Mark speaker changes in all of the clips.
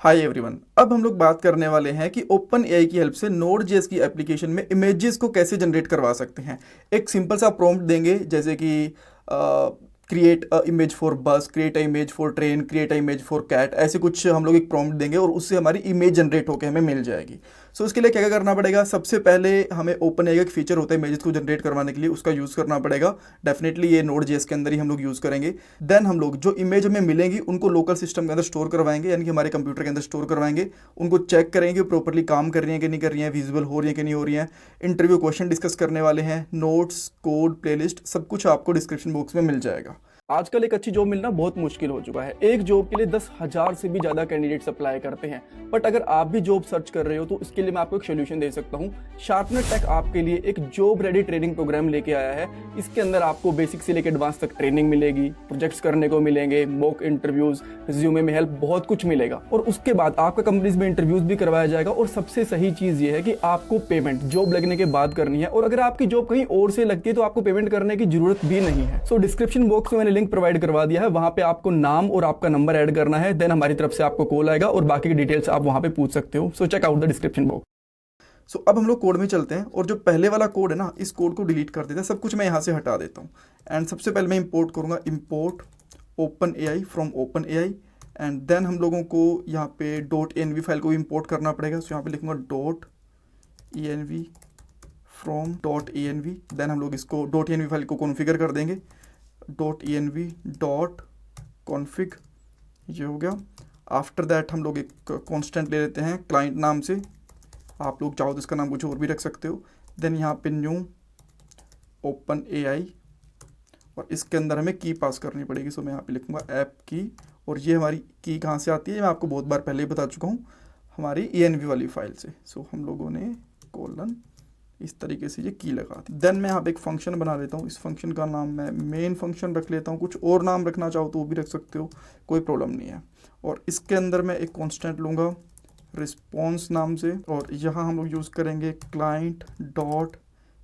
Speaker 1: Hi everyone, अब हम लोग बात करने वाले हैं कि ओपन एआई की हेल्प से नोड जेएस की एप्लीकेशन में इमेजेस को कैसे जनरेट करवा सकते हैं। एक सिंपल सा प्रॉम्प्ट देंगे जैसे कि create a image for bus, create a image for train, create a image for cat, ऐसे कुछ हम लोग एक प्रॉम्प्ट देंगे और उससे हमारी इमेज जनरेट होकर हमें मिल जाएगी। सो उसके लिए क्या क्या करना पड़ेगा, सबसे पहले हमें ओपन एआई का एक फीचर होता है इमेजेस को जनरेट करवाने के लिए, उसका यूज़ करना पड़ेगा। डेफिनेटली ये नोड जेएस के अंदर ही हम लोग यूज़ करेंगे। देन हम लोग जो इमेज हमें मिलेंगी उनको लोकल सिस्टम के अंदर स्टोर करवाएंगे, यानी कि हमारे कंप्यूटर के अंदर स्टोर करवाएंगे। उनको चेक करेंगे प्रॉपरली काम कर रही हैं कि नहीं कर रही हैं, विजिबल हो रही हैं कि नहीं हो रही हैं। इंटरव्यू क्वेश्चन डिस्कस करने वाले हैं, नोट्स, कोड, प्लेलिस्ट, सब कुछ आपको डिस्क्रिप्शन बॉक्स में मिल जाएगा। आजकल एक अच्छी जॉब मिलना बहुत मुश्किल हो चुका है। एक जॉब के लिए 10,000 से भी ज़्यादा कैंडिडेट्स अप्लाई करते हैं। बट अगर आप भी जॉब सर्च कर रहे हो तो इसके लिए मैं आपको एक सोल्यूशन दे सकता हूँ। शार्पनर टेक आपके लिए एक जॉब रेडी ट्रेनिंग प्रोग्राम लेके आया है। इसके अंदर आपको बेसिक से लेकर एडवांस तक ट्रेनिंग मिलेगी, प्रोजेक्ट्स करने को मिलेंगे, मॉक इंटरव्यूज, रिज्यूमे में हेल्प, बहुत कुछ मिलेगा। और उसके बाद आपका कंपनीज में इंटरव्यूज भी करवाया जाएगा। और सबसे सही चीज़ ये है कि आपको पेमेंट जॉब लगने के बाद करनी है। और अगर आपकी जॉब कहीं और से लगती है तो आपको पेमेंट करने की जरूरत भी नहीं है। सो डिस्क्रिप्शन बॉक्स में मैंने लिंक प्रोवाइड करवा दिया है, वहां पे आपको नाम और आपका नंबर ऐड करना है। देन हमारी तरफ से आपको कॉल आएगा और बाकी की डिटेल्स आप वहां पे पूछ सकते हो। So check out the description box. So अब हम लोग कोड में चलते हैं और जो पहले वाला कोड है ना, इस कोड को डिलीट कर देते हैं। सब कुछ मैं यहाँ से हटा देता हूँ। एंड सबसे पहले मैं इंपोर्ट करूँगा, import OpenAI from OpenAI. And then हम लोगों को यहाँ पे .env फाइल को इंपोर्ट करना पड़ेगा। सो यहाँ पे लिखूंगा .env फ्रॉम .env। देन हम लोग इसको .env फाइल को कॉन्फ़िगर कर देंगे, .env.config, ये हो गया। आफ्टर दैट हम लोग एक कांस्टेंट ले लेते हैं क्लाइंट नाम से। आप लोग चाहो तो इसका नाम कुछ और भी रख सकते हो। देन यहाँ पे न्यू ओपन एआई और इसके अंदर हमें की पास करनी पड़ेगी। सो मैं यहाँ पे लिखूँगा ऐप की। और ये हमारी की कहाँ से आती है, मैं आपको बहुत बार पहले ही बता चुका हूँ, हमारी env वाली फाइल से। सो हम लोगों ने कोलन इस तरीके से ये की लगा दी। देन मैं यहाँ पे एक फंक्शन बना लेता हूँ। इस फंक्शन का नाम मैं मेन फंक्शन रख लेता हूँ। कुछ और नाम रखना चाहो तो वो भी रख सकते हो, कोई प्रॉब्लम नहीं है। और इसके अंदर मैं एक कांस्टेंट लूँगा रिस्पॉन्स नाम से। और यहाँ हम लोग यूज़ करेंगे client dot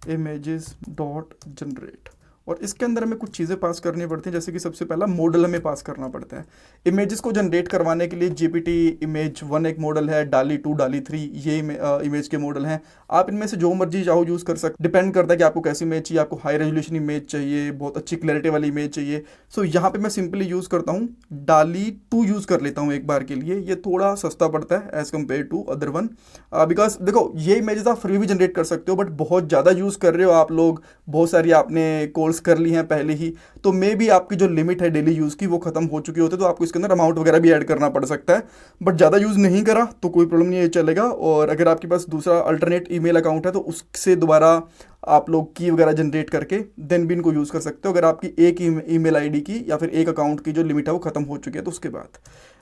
Speaker 1: images dot generate. और इसके अंदर हमें कुछ चीज़ें पास करनी पड़ती हैं, जैसे कि सबसे पहला मॉडल हमें पास करना पड़ता है। इमेजेस को जनरेट करवाने के लिए GPT इमेज 1 एक मॉडल है, डाली 2, डाली 3 ये इमेज के मॉडल हैं। आप इनमें से जो मर्जी चाहो यूज़ कर सकते, डिपेंड करता है कि आपको कैसी इमेज चाहिए। आपको हाई रेजोल्यूशन इमेज चाहिए, बहुत अच्छी क्लैरिटी वाली इमेज चाहिए। सो यहाँ पे मैं सिंपली यूज़ करता हूँ डाली 2 यूज़ कर लेता हूँ एक बार के लिए। ये थोड़ा सस्ता पड़ता है as compare to other one, because देखो ये इमेजेस आप फ्री भी जनरेट कर सकते हो, बट बहुत ज़्यादा यूज़ कर रहे हो आप लोग, बहुत सारी आपने कॉल्स कर ली हैं पहले ही, तो मे भी आपकी जो लिमिट है डेली यूज़ की वो खत्म हो चुकी होती है, तो आपको इसके अंदर अमाउंट वगैरह भी ऐड करना पड़ सकता है। बट ज़्यादा यूज़ नहीं करा तो कोई प्रॉब्लम नहीं है, चलेगा। और अगर आपके पास दूसरा अल्टरनेट ईमेल अकाउंट है तो उससे दोबारा आप लोग की वगैरह जनरेट करके देन भी इनको यूज़ कर सकते हो, अगर आपकी एक ईमेल आईडी की या फिर एक अकाउंट की जो लिमिट है वो खत्म हो चुकी है तो उसके बाद।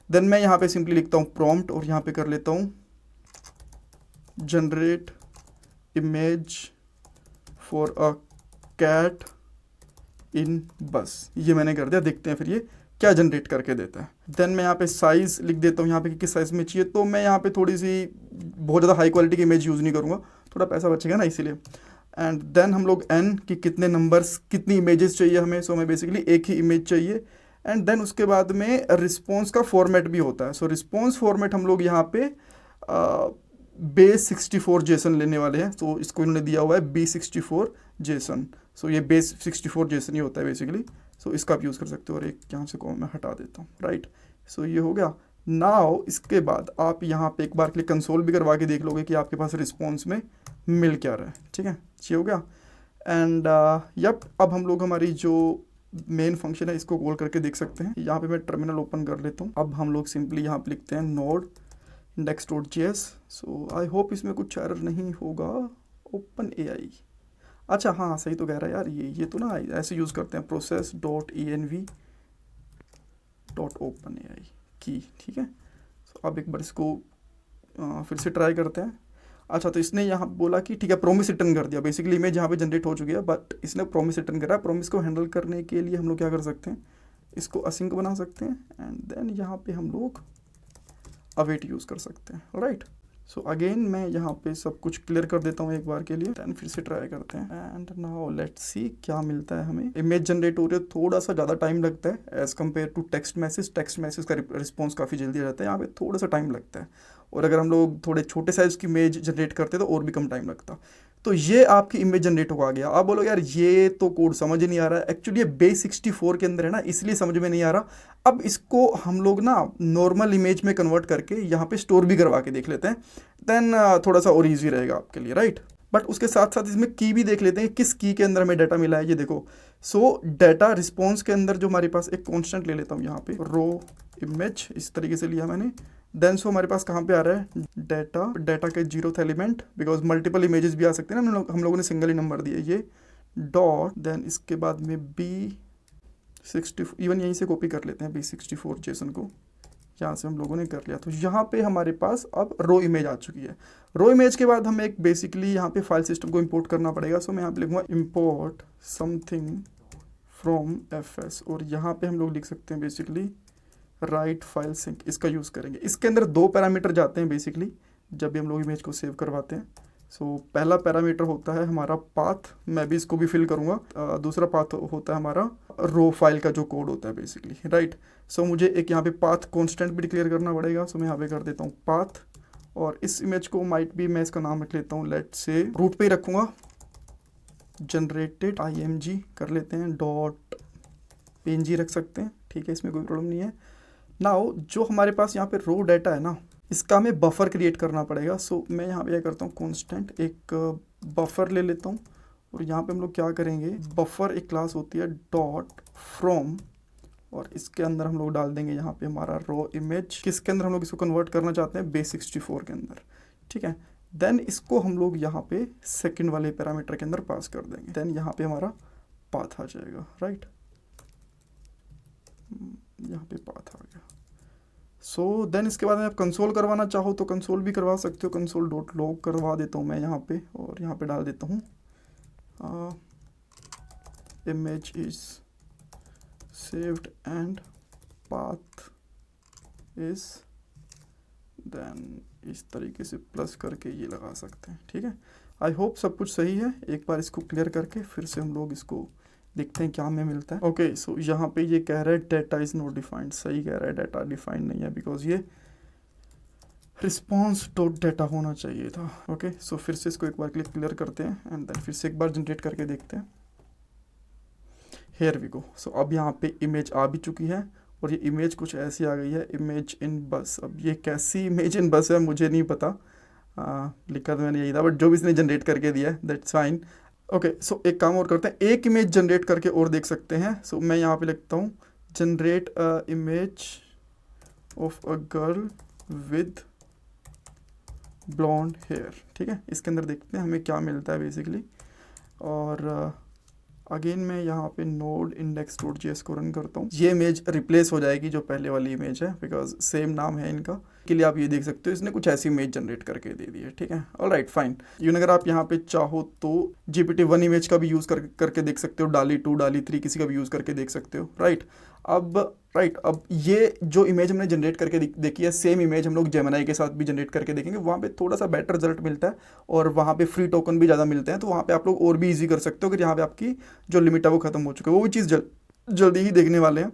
Speaker 1: देन मैं यहाँ पे सिंपली लिखता हूँ प्रॉम्प्ट और यहाँ पे कर लेता हूँ generate image for a cat in bus. ये मैंने कर दिया, देखते हैं फिर ये क्या जनरेट करके देता है। देन मैं यहाँ पे साइज़ लिख देता हूँ यहाँ पे कि किस साइज़ में चाहिए। तो मैं यहाँ पे थोड़ी सी बहुत ज़्यादा हाई क्वालिटी की इमेज यूज़ नहीं करूँगा, थोड़ा पैसा बचेगा ना इसीलिए। एंड देन हम लोग n कि कितने नंबर्स, कितनी इमेजेस चाहिए हमें। सो हमें बेसिकली एक ही इमेज चाहिए। एंड देन उसके बाद में रिस्पॉन्स का फॉर्मेट भी होता है। सो रिस्पॉन्स फॉर्मेट हम लोग यहाँ पे बेस 64 जेसन लेने वाले हैं। तो इसको इन्होंने दिया हुआ है B64 जेसन। सो ये बेस 64 जेसन ही होता है बेसिकली। सो इसका आप यूज़ कर सकते हो। और एक यहाँ से को मैं हटा देता हूँ, राइट। सो ये हो गया। नाउ इसके बाद आप यहाँ पे एक बार के लिए कंसोल भी करवा के देख लोगे कि आपके पास रिस्पॉन्स में मिल क्या रहा है, ठीक है। ये हो गया। एंड यप, अब हम लोग हमारी जो मेन फंक्शन है इसको कॉल करके देख सकते हैं। यहाँ पे मैं टर्मिनल ओपन कर लेता हूँ। अब हम लोग सिंपली यहाँ पे लिखते हैं node index.js। So I hope इसमें कुछ एरर नहीं होगा। ओपन एआई, अच्छा हाँ सही तो कह रहा है यार, ये तो ना ऐसे यूज़ करते हैं process dot env dot open AI की, ठीक है। सो अब एक बार इसको फिर से ट्राई करते हैं। अच्छा, तो इसने यहाँ बोला कि ठीक है प्रॉमिस रिटर्न कर दिया। बेसिकली इमेज यहाँ पे जनरेट हो चुकी है, बट इसने प्रॉमिस रिटर्न करा। प्रॉमिस को हैंडल करने के लिए हम लोग क्या कर सकते हैं, इसको असिंक बना सकते हैं। एंड देन यहाँ पे हम लोग अवेट यूज़ कर सकते हैं, राइट। सो अगेन मैं यहाँ पे सब कुछ क्लियर कर देता हूँ एक बार के लिए, देन फिर से ट्राई करते हैं एंड नाउ लेट्स सी क्या मिलता है हमें। इमेज जनरेट हो रही है, थोड़ा सा ज़्यादा टाइम लगता है as compare to text message. Text message का रिस्पॉन्स काफ़ी जल्दी आ जाता है, यहाँ पे थोड़ा सा टाइम लगता है। और अगर हम लोग थोड़े छोटे साइज़ की इमेज जनरेट करते तो और भी कम टाइम लगता। तो ये आपकी इमेज जनरेट होगा आ गया। आप बोलोगे यार ये तो कोड समझ ही नहीं आ रहा है, एक्चुअली ये बेस 64 के अंदर है ना, इसलिए समझ में नहीं आ रहा। अब इसको हम लोग ना नॉर्मल इमेज में कन्वर्ट करके यहाँ पे स्टोर भी करवा के देख लेते हैं, देन थोड़ा सा और ईजी रहेगा आपके लिए, राइट। बट उसके साथ साथ इसमें की भी देख लेते हैं, किस की के अंदर हमें डाटा मिला है। ये देखो, सो डाटा रिस्पॉन्स के अंदर जो हमारे पास एक कॉन्स्टेंट ले लेता हूँ यहाँ पे, रो इमेज इस तरीके से लिया मैंने। देन सो हमारे पास कहाँ पे आ रहा है डाटा, डाटा के 0th element, because multiple images भी आ सकते हैं ना, हम लोगों ने सिंगल ही नंबर दिया ये डॉट, देन इसके बाद में B64, इवन यहीं से कॉपी कर लेते हैं B64 जेसन को, यहाँ से हम लोगों ने कर लिया। तो यहाँ पे हमारे पास अब रो इमेज आ चुकी है। रो इमेज के बाद हमें एक बेसिकली यहाँ पे फाइल सिस्टम को इंपोर्ट करना पड़ेगा। सो मैं यहाँ पे लिखूँगा इंपोर्ट समथिंग फ्रॉम fs, और यहाँ पे हम लोग लिख सकते हैं बेसिकली राइट फाइल सिंक, इसका यूज़ करेंगे। इसके अंदर 2 पैरामीटर जाते हैं बेसिकली जब भी हम लोग इमेज को सेव करवाते हैं। सो पहला पैरामीटर होता है हमारा पाथ, मैं भी इसको भी फिल करूँगा। दूसरा पाथ होता है हमारा रो फाइल का जो कोड होता है बेसिकली, राइट। सो मुझे एक यहाँ पे पाथ कांस्टेंट भी डिक्लेयर करना पड़ेगा। सो मैं यहाँ पे कर देता हूँ पाथ, और इस इमेज को माइट भी मैं इसका नाम रख लेता हूँ, लेट से रूट पे ही रखूँगा, जनरेटेड img कर लेते हैं, डॉट png रख सकते हैं, ठीक है, इसमें कोई प्रॉब्लम नहीं है। नाउ जो हमारे पास यहाँ पे रो डाटा है ना, इसका हमें बफर क्रिएट करना पड़ेगा। सो मैं यहाँ पे क्या करता हूँ, कॉन्स्टेंट एक बफर ले लेता हूँ, और यहाँ पे हम लोग क्या करेंगे, बफर एक क्लास होती है डॉट फ्रॉम, और इसके अंदर हम लोग डाल देंगे यहाँ पे हमारा रो इमेज, किसके अंदर हम लोग इसको कन्वर्ट करना चाहते हैं, बेस 64 के अंदर, ठीक है। देन इसको हम लोग यहाँ पे सेकंड वाले पैरामीटर के अंदर पास कर देंगे, देन यहाँ पे हमारा पाथ आ जाएगा, राइट। यहाँ पे पाथ आ गया। सो देन इसके बाद में आप कंसोल करवाना चाहो तो कंसोल भी करवा सकते हो, कंसोल डॉट लॉग करवा देता हूँ मैं यहाँ पे, और यहाँ पे डाल देता हूँ image is saved and path is, then इस तरीके से प्लस करके ये लगा सकते हैं, ठीक है। आई होप सब कुछ सही है। एक बार इसको क्लियर करके फिर से हम लोग इसको देखते हैं क्या हमें मिलता है। ओके, सो यहाँ पे ये कह रहा है डाटा इज नॉट डिफाइंड, सही कह रहा है, डाटा डिफाइंड नहीं है, बिकॉज ये रिस्पॉन्स डॉट डाटा होना चाहिए था। ओके, सो फिर से इसको एक बार क्लियर करते हैं एंड देन फिर से एक बार जनरेट करके देखते हैं। Here we go. सो अब यहाँ पे इमेज आ भी चुकी है, और ये इमेज कुछ ऐसी आ गई है, इमेज इन बस। अब ये कैसी इमेज इन बस है मुझे नहीं पता, लिखा तो मैंने यही था, बट जो भी इसने जनरेट करके दिया है दैट्स फाइन। ओके, सो एक काम और करते हैं, एक इमेज जनरेट करके और देख सकते हैं। सो मैं यहाँ पे लिखता हूँ generate a image of a girl with blonde hair, ठीक है। इसके अंदर देखते हैं हमें क्या मिलता है बेसिकली। और अगेन मैं यहाँ पे नोड इंडेक्स डॉट जेएस को रन करता हूँ। ये इमेज रिप्लेस हो जाएगी जो पहले वाली इमेज है, बिकॉज सेम नाम है इनका। के लिए आप ये देख सकते हो इसने कुछ ऐसी इमेज जनरेट करके दे दी है, ठीक है। Alright fine. अगर आप यहाँ पे चाहो तो GPT-1 इमेज का भी यूज़ करके देख सकते हो, डाली 2 डाली 3 किसी का भी यूज़ करके देख सकते हो, राइट। अब ये जो इमेज हमने जनरेट करके देखी है, सेम इमेज हम लोग जेमिनी के साथ भी जनरेट करके देखेंगे। वहाँ पे थोड़ा सा बेटर रिजल्ट मिलता है, और वहाँ पे फ्री टोकन भी ज़्यादा मिलते हैं, तो वहाँ पे आप लोग और भी ईजी कर सकते हो। अगर यहाँ पे आपकी जो लिमिट है वो खत्म हो चुकी है, वो भी चीज़ जल्दी ही देखने वाले हैं।